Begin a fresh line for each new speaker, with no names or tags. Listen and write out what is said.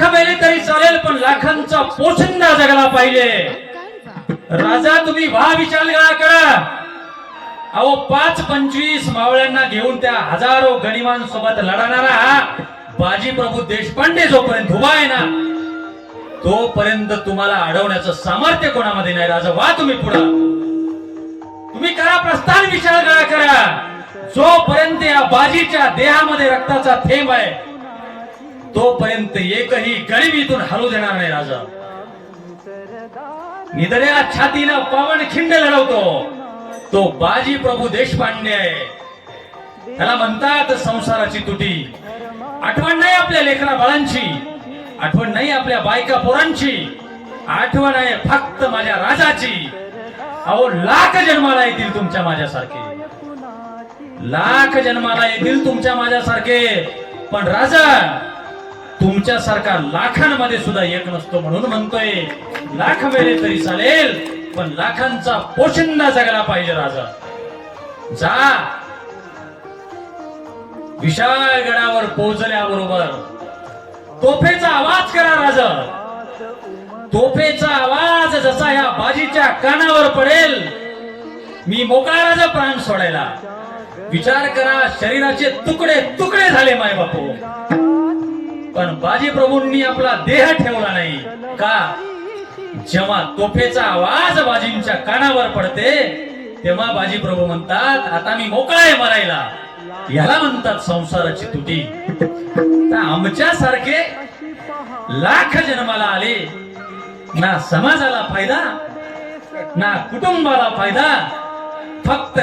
मेले तरी चालेल पण लाखांचा पोशिंदा जगला पाहिजे. राजा तुम्ही व्हा विचार करा. अहो 5-25 मावळ्यांना घेऊन त्या हजारो गणिमांसोबत लढणारा बाजी प्रभू देशपांडे जोपर्यंत उभा आहे ना तोपर्यंत तुम्हाला अडवण्याचं सामर्थ्य कोणामध्ये नाही. राजा वा तुम्ही पुढे. तुम्ही करा प्रस्थान विचार करा. जोपर्यंत या बाजीच्या देहामध्ये रक्ताचा थेंब आहे तोपर्यंत एकही गणिमीतून हलू देणार नाही. राजा निधड्या छातीनं पावन खिंड लढवतो तो बाजी प्रभू देशपांडे आहे. त्याला म्हणतात संसाराची तुटी. आठवण नाही आपल्या लेकरा बाळांची, आठवण नाही आपल्या बायका पोरांची, आठवण आहे फक्त माझ्या राजाची. अहो लाख जन्माला येतील तुमच्या माझ्यासारखे, लाख जन्माला येतील तुमच्या माझ्यासारखे, पण राजा तुमच्यासारखा लाखांमध्ये सुद्धा एक नसतो. म्हणून म्हणतोय लाख मेले तरी चालेल पण लाखांचा पोशिंदा जगला पाहिजे. राजा जा. विशाळ गडावर पोहोचल्याबरोबर तोफेचा आवाज करा. राजा तोफेचा आवाज जसा या बाजीच्या कानावर पडेल मी मोकळा राजा प्राण सोडायला. विचार करा शरीराचे तुकडे तुकडे झाले माय बापू पण बाजी प्रभूंनी आपला देह ठेवला नाही का. जेव्हा तोफेचा आवाज बाजींच्या कानावर पडते तेव्हा बाजी प्रभू म्हणतात आता मी मोकळा आहे मरायला. याला म्हणतात संसाराची तुटी. आमच्या सारखे लाख जन्माला आले ना समाजाला फायदा ना कुटुंबाला फायदा, फक्त